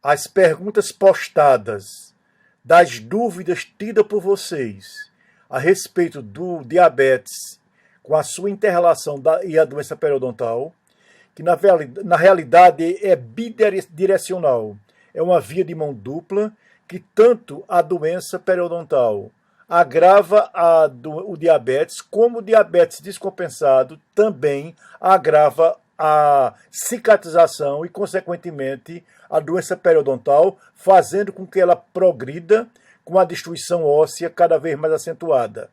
as perguntas postadas, das dúvidas tidas por vocês a respeito do diabetes com a sua interrelação e a doença periodontal, que na realidade é bidirecional, é uma via de mão dupla, que tanto a doença periodontal agrava o diabetes, como o diabetes descompensado também agrava a cicatrização e, consequentemente, a doença periodontal, fazendo com que ela progrida com a destruição óssea cada vez mais acentuada.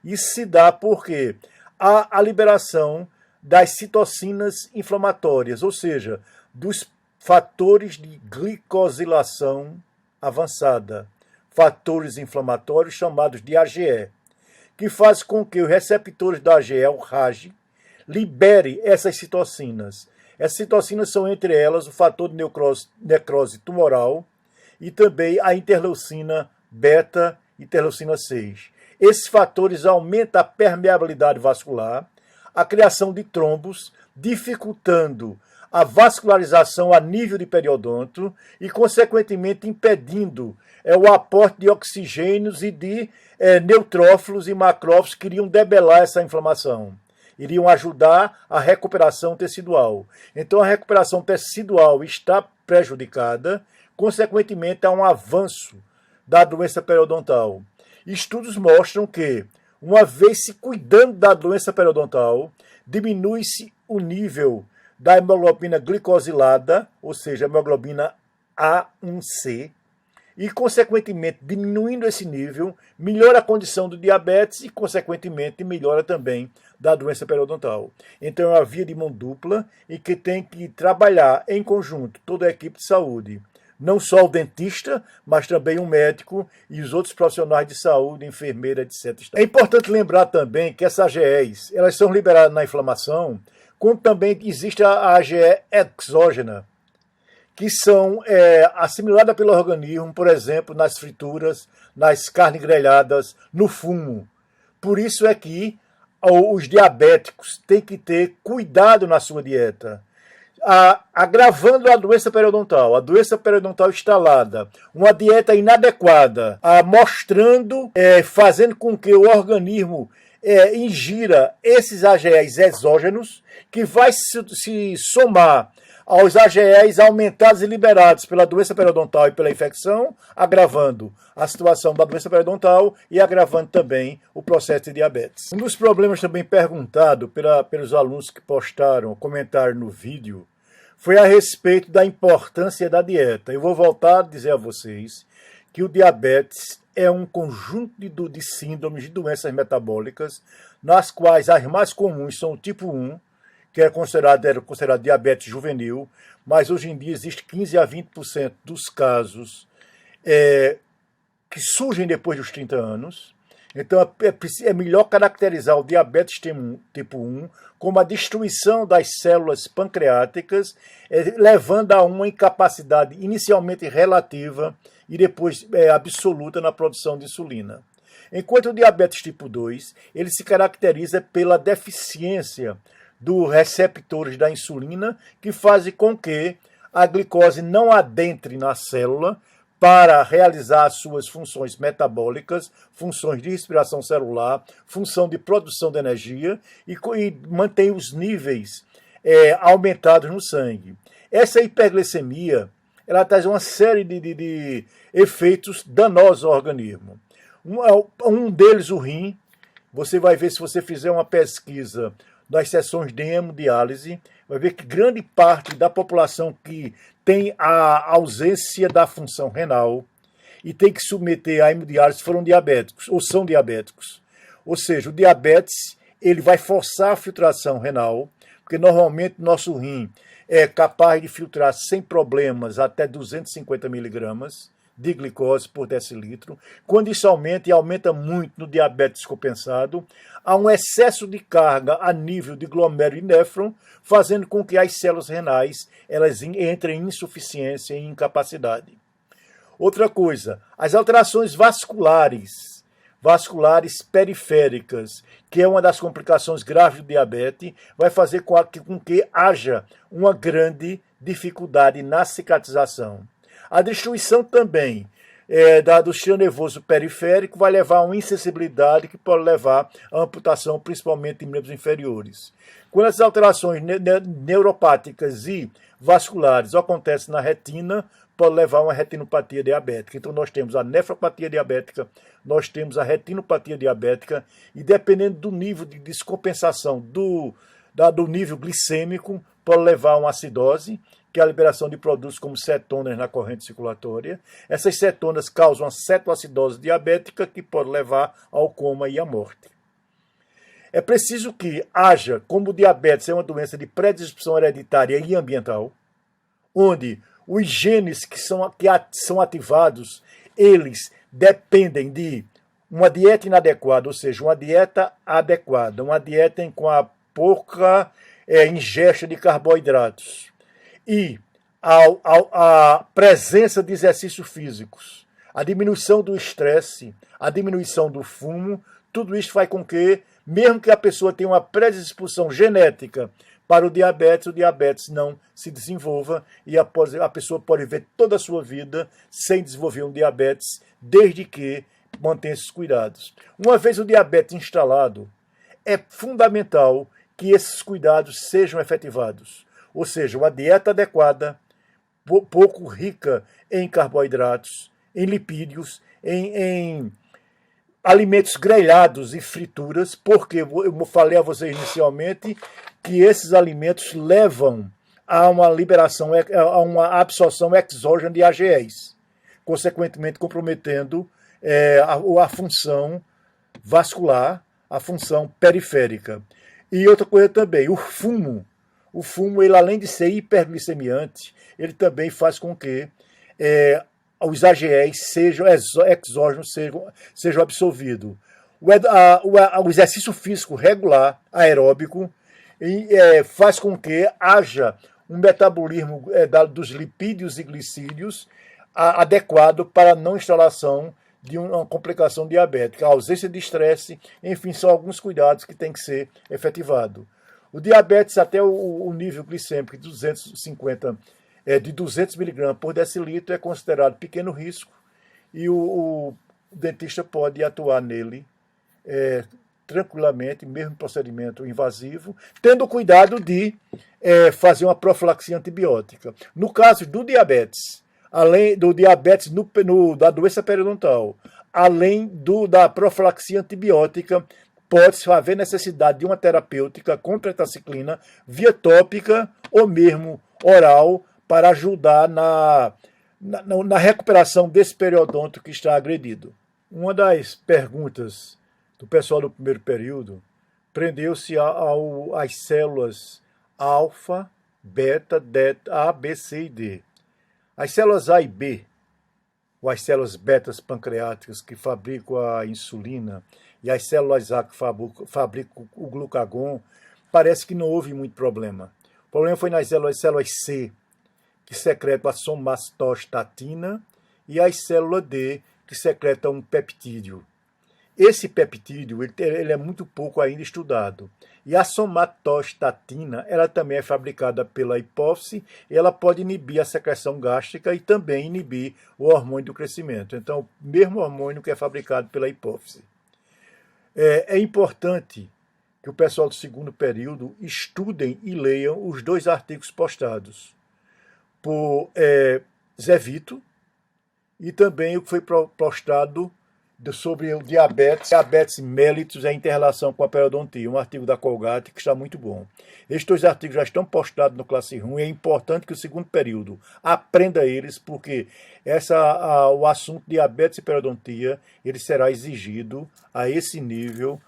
Isso se dá porque há a liberação das citocinas inflamatórias, ou seja, dos fatores de glicosilação avançada, fatores inflamatórios chamados de AGE, que faz com que os receptores da AGE, o RAG, libere essas citocinas. Essas citocinas são, entre elas, o fator de necrose tumoral e também a interleucina beta, interleucina 6. Esses fatores aumentam a permeabilidade vascular, a criação de trombos, dificultando a vascularização a nível de periodonto e, consequentemente, impedindo o aporte de oxigênios e de neutrófilos e macrófagos que iriam debelar essa inflamação. Iriam ajudar a recuperação tecidual. Então, a recuperação tecidual está prejudicada, consequentemente, há um avanço da doença periodontal. Estudos mostram que, uma vez se cuidando da doença periodontal, diminui-se o nível da hemoglobina glicosilada, ou seja, hemoglobina A1C, e, consequentemente, diminuindo esse nível, melhora a condição do diabetes e, consequentemente, melhora também da doença periodontal. Então, é uma via de mão dupla e que tem que trabalhar em conjunto toda a equipe de saúde. Não só o dentista, mas também o médico e os outros profissionais de saúde, enfermeira, etc. É importante lembrar também que essas AGEs, elas são liberadas na inflamação, como também existe a AGE exógena, que são assimiladas pelo organismo, por exemplo, nas frituras, nas carnes grelhadas, no fumo. Por isso é que os diabéticos têm que ter cuidado na sua dieta. Agravando a doença periodontal instalada, uma dieta inadequada, mostrando, fazendo com que o organismo ingira esses AGEs exógenos, que vai se somar aos AGEs aumentados e liberados pela doença periodontal e pela infecção, agravando a situação da doença periodontal e agravando também o processo de diabetes. Um dos problemas também perguntado pelos alunos que comentaram no vídeo, foi a respeito da importância da dieta. Eu vou voltar a dizer a vocês que o diabetes é um conjunto de síndromes, de doenças metabólicas, nas quais as mais comuns são o tipo 1, que era considerado diabetes juvenil, mas hoje em dia existe 15 a 20% dos casos que surgem depois dos 30 anos. Então é melhor caracterizar o diabetes tipo 1 como a destruição das células pancreáticas, levando a uma incapacidade inicialmente relativa e depois absoluta na produção de insulina. Enquanto o diabetes tipo 2, ele se caracteriza pela deficiência dos receptores da insulina, que fazem com que a glicose não adentre na célula para realizar as suas funções metabólicas, funções de respiração celular, função de produção de energia e mantém os níveis aumentados no sangue. Essa hiperglicemia, ela traz uma série de efeitos danosos ao organismo. Um deles, o rim. Você vai ver, se você fizer uma pesquisa das sessões de hemodiálise, vai ver que grande parte da população que tem a ausência da função renal e tem que submeter a hemodiálise foram diabéticos, ou são diabéticos. Ou seja, o diabetes ele vai forçar a filtração renal, porque normalmente nosso rim é capaz de filtrar sem problemas até 250 miligramas de glicose por decilitro. Quando isso aumenta, e aumenta muito no diabetes descompensado, há um excesso de carga a nível de glomérulo e néfron, fazendo com que as células renais elas entrem em insuficiência e incapacidade. Outra coisa, as alterações vasculares periféricas, que é uma das complicações graves do diabetes, vai fazer com que haja uma grande dificuldade na cicatrização. A destruição também do sistema nervoso periférico vai levar a uma insensibilidade que pode levar à amputação, principalmente em membros inferiores. Quando as alterações neuropáticas e vasculares acontecem na retina, pode levar a uma retinopatia diabética. Então nós temos a nefropatia diabética, nós temos a retinopatia diabética, e dependendo do nível de descompensação do nível glicêmico, pode levar a uma acidose, que é a liberação de produtos como cetonas na corrente circulatória. Essas cetonas causam uma cetoacidose diabética que pode levar ao coma e à morte. É preciso que haja, como o diabetes é uma doença de predisposição hereditária e ambiental, onde os genes que são ativados, eles dependem de uma dieta inadequada, ou seja, uma dieta adequada, uma dieta com a pouca ingesta de carboidratos, e a presença de exercícios físicos, a diminuição do estresse, a diminuição do fumo, tudo isso faz com que, mesmo que a pessoa tenha uma predisposição genética para o diabetes não se desenvolva, e a pessoa pode viver toda a sua vida sem desenvolver um diabetes, desde que mantenha esses cuidados. Uma vez o diabetes instalado, é fundamental que esses cuidados sejam efetivados. Ou seja, uma dieta adequada, pouco rica em carboidratos, em lipídios, em alimentos grelhados e frituras, porque eu falei a vocês inicialmente que esses alimentos levam a uma liberação, a uma absorção exógena de AGEs, consequentemente comprometendo a função vascular, a função periférica. E outra coisa também, o fumo, ele, além de ser hiperglicemiante, ele também faz com que os AGEs exógenos sejam absorvidos. O exercício físico regular, aeróbico, faz com que haja um metabolismo dos lipídios e glicídios adequado para a não instalação de uma complicação diabética. A ausência de estresse, enfim, são alguns cuidados que têm que ser efetivados. O diabetes até o nível glicêmico de 200 mg por decilitro é considerado pequeno risco, e o dentista pode atuar nele tranquilamente, mesmo procedimento invasivo, tendo cuidado de fazer uma profilaxia antibiótica. No caso do diabetes, além do diabetes da doença periodontal, além da profilaxia antibiótica, pode haver necessidade de uma terapêutica com tetraciclina via tópica ou mesmo oral para ajudar na recuperação desse periodonto que está agredido. Uma das perguntas do pessoal do primeiro período prendeu-se às células alfa, beta, delta, A, B, C e D. As células A e B, ou as células betas pancreáticas que fabricam a insulina, e as células A que fabricam o glucagon, parece que não houve muito problema. O problema foi nas células C, que secretam a somatostatina, e as células D, que secretam um peptídeo. Esse peptídeo ele é muito pouco ainda estudado. E a somatostatina, ela também é fabricada pela hipófise, e ela pode inibir a secreção gástrica e também inibir o hormônio do crescimento. Então, o mesmo hormônio que é fabricado pela hipófise. É importante que o pessoal do segundo período estudem e leiam os 2 artigos postados por Zé Vito, e também o que foi postado sobre o diabetes mellitus e a inter-relação com a periodontia, um artigo da Colgate que está muito bom. Estes 2 artigos já estão postados no Classroom, e é importante que o segundo período aprenda eles, porque o assunto diabetes e periodontia ele será exigido a esse nível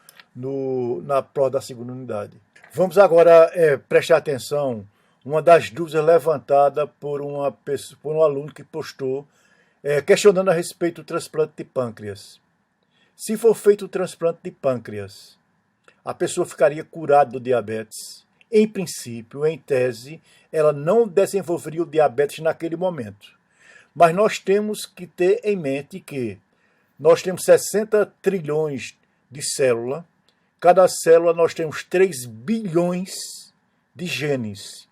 na prova da segunda unidade. Vamos agora prestar atenção uma das dúvidas levantada por um aluno que postou questionando a respeito do transplante de pâncreas. Se for feito o transplante de pâncreas, a pessoa ficaria curada do diabetes? Em princípio, em tese, ela não desenvolveria o diabetes naquele momento. Mas nós temos que ter em mente que nós temos 60 trilhões de células. Cada célula nós temos 3 bilhões de genes.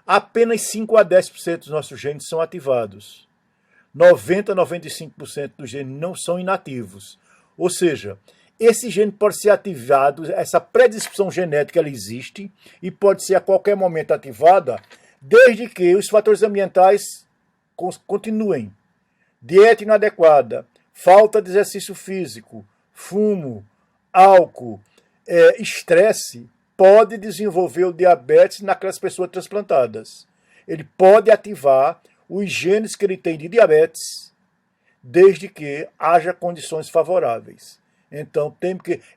Apenas 5 a 10% dos nossos genes são ativados. 90 a 95% dos genes não são inativos. Ou seja, esse gene pode ser ativado, essa predisposição genética ela existe e pode ser a qualquer momento ativada, desde que os fatores ambientais continuem. Dieta inadequada, falta de exercício físico, fumo, álcool, estresse, pode desenvolver o diabetes naquelas pessoas transplantadas. Ele pode ativar os genes que ele tem de diabetes, desde que haja condições favoráveis. Então,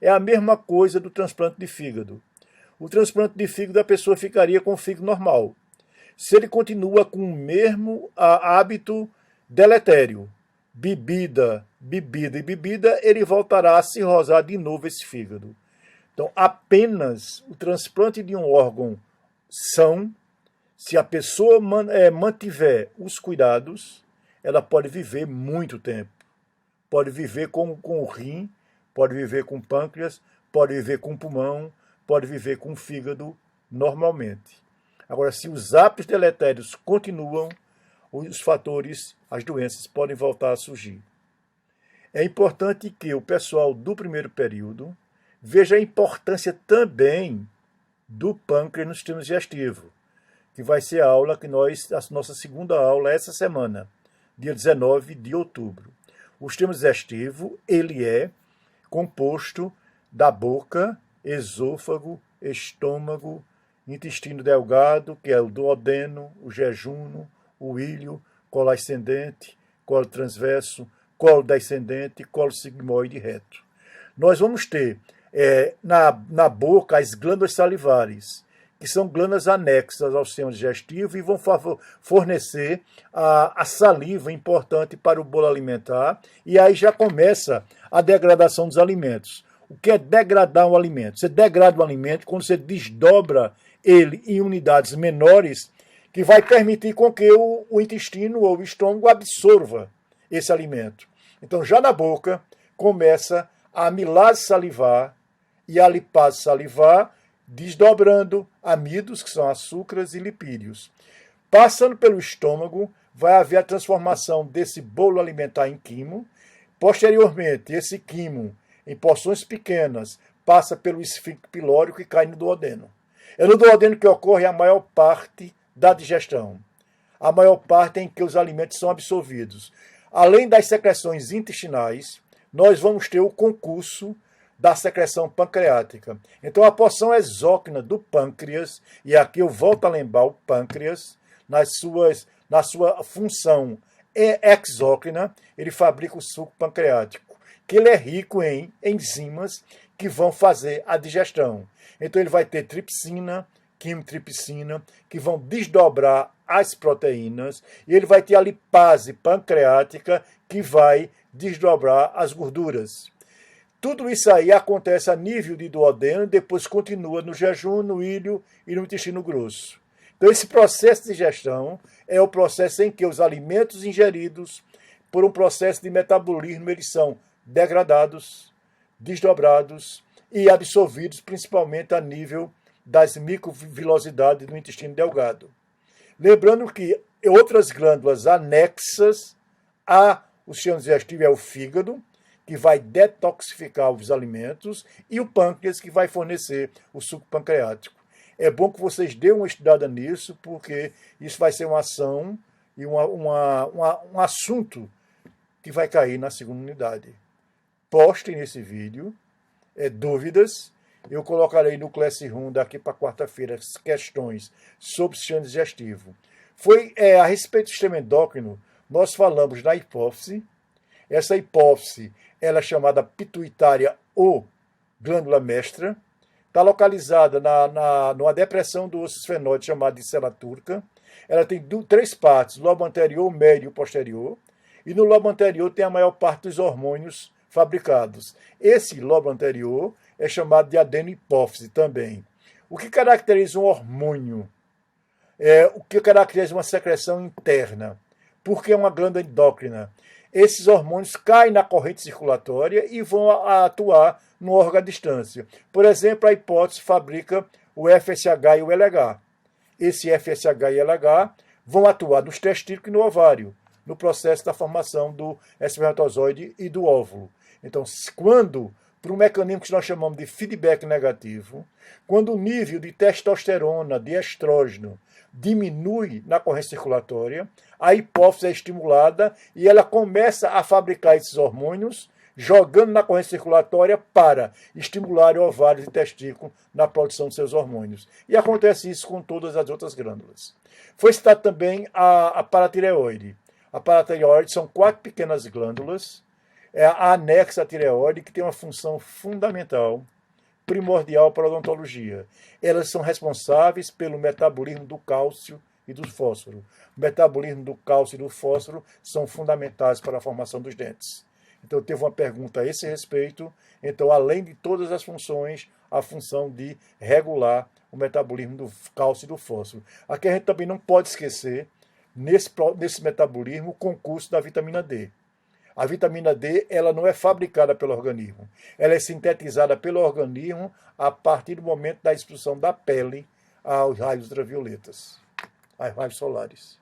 é a mesma coisa do transplante de fígado. O transplante de fígado, a pessoa ficaria com o fígado normal. Se ele continua com o mesmo hábito deletério, bebida, ele voltará a cirrosar de novo esse fígado. Então, apenas o transplante de um órgão são, se a pessoa mantiver os cuidados, ela pode viver muito tempo. Pode viver com o rim, pode viver com o pâncreas, pode viver com o pulmão, pode viver com o fígado normalmente. Agora, se os hábitos deletérios continuam, os fatores, as doenças podem voltar a surgir. É importante que o pessoal do primeiro período veja a importância também do pâncreas no sistema digestivo, que vai ser a nossa segunda aula essa semana, dia 19 de outubro. O sistema digestivo, ele é composto da boca, esôfago, estômago, intestino delgado, que é o duodeno, o jejum, o íleo, colo ascendente, colo transverso, colo descendente, colo sigmoide reto. Nós vamos ter na boca as glândulas salivares, que são glândulas anexas ao sistema digestivo e vão fornecer a saliva importante para o bolo alimentar, e aí já começa a degradação dos alimentos. O que é degradar um alimento? Você degrada o alimento quando você desdobra ele em unidades menores, que vai permitir com que o intestino ou o estômago absorva esse alimento. Então, já na boca, começa a amilase salivar e a lipase salivar, desdobrando amidos, que são açúcares, e lipídios. Passando pelo estômago, vai haver a transformação desse bolo alimentar em quimo. Posteriormente, esse quimo, em porções pequenas, passa pelo esfíncter pilórico e cai no duodeno. É no duodeno que ocorre a maior parte da digestão. A maior parte em que os alimentos são absorvidos. Além das secreções intestinais, nós vamos ter o concurso da secreção pancreática. Então, a porção exócrina do pâncreas, e aqui eu volto a lembrar o pâncreas, na sua função exócrina, ele fabrica o suco pancreático, que ele é rico em enzimas que vão fazer a digestão. Então, ele vai ter tripsina, quimotripsina, que vão desdobrar as proteínas, e ele vai ter a lipase pancreática, que vai desdobrar as gorduras. Tudo isso aí acontece a nível de duodeno e depois continua no jejum, no íleo e no intestino grosso. Então, esse processo de digestão é o processo em que os alimentos ingeridos, por um processo de metabolismo, eles são degradados, desdobrados e absorvidos, principalmente a nível das microvilosidades do intestino delgado. Lembrando que outras glândulas anexas ao sistema digestivo é o fígado, que vai detoxificar os alimentos, e o pâncreas, que vai fornecer o suco pancreático. É bom que vocês dêem uma estudada nisso, porque isso vai ser uma ação e um assunto que vai cair na segunda unidade. Postem nesse vídeo dúvidas. Eu colocarei no Classroom daqui para quarta-feira as questões sobre o sistema digestivo. A respeito do sistema endócrino, nós falamos na hipófise. Essa hipófise ela é chamada pituitária ou glândula mestra. Está localizada numa depressão do osso esfenóide chamada de sela turca. Ela tem três partes, lobo anterior, médio e posterior. E no lobo anterior tem a maior parte dos hormônios fabricados. Esse lobo anterior é chamado de adenohipófise também. O que caracteriza um hormônio? O que caracteriza uma secreção interna? Porque é uma glândula endócrina. Esses hormônios caem na corrente circulatória e vão atuar no órgão à distância. Por exemplo, a hipófise fabrica o FSH e o LH. Esse FSH e LH vão atuar nos testículos e no ovário, no processo da formação do espermatozoide e do óvulo. Então, quando, por um mecanismo que nós chamamos de feedback negativo, quando o nível de testosterona, de estrógeno, diminui na corrente circulatória, a hipófise é estimulada e ela começa a fabricar esses hormônios, jogando na corrente circulatória para estimular ovários e testículos na produção de seus hormônios. E acontece isso com todas as outras glândulas. Foi citado também a paratireoide. A paratireoide são 4 pequenas glândulas, a anexa à tireoide, que tem uma função fundamental, primordial para a odontologia. Elas são responsáveis pelo metabolismo do cálcio e do fósforo. O metabolismo do cálcio e do fósforo são fundamentais para a formação dos dentes. Então, teve uma pergunta a esse respeito. Então, além de todas as funções, a função de regular o metabolismo do cálcio e do fósforo. Aqui a gente também não pode esquecer, nesse metabolismo, o concurso da vitamina D. A vitamina D ela não é fabricada pelo organismo. Ela é sintetizada pelo organismo a partir do momento da exposição da pele aos raios ultravioletas, aos raios solares.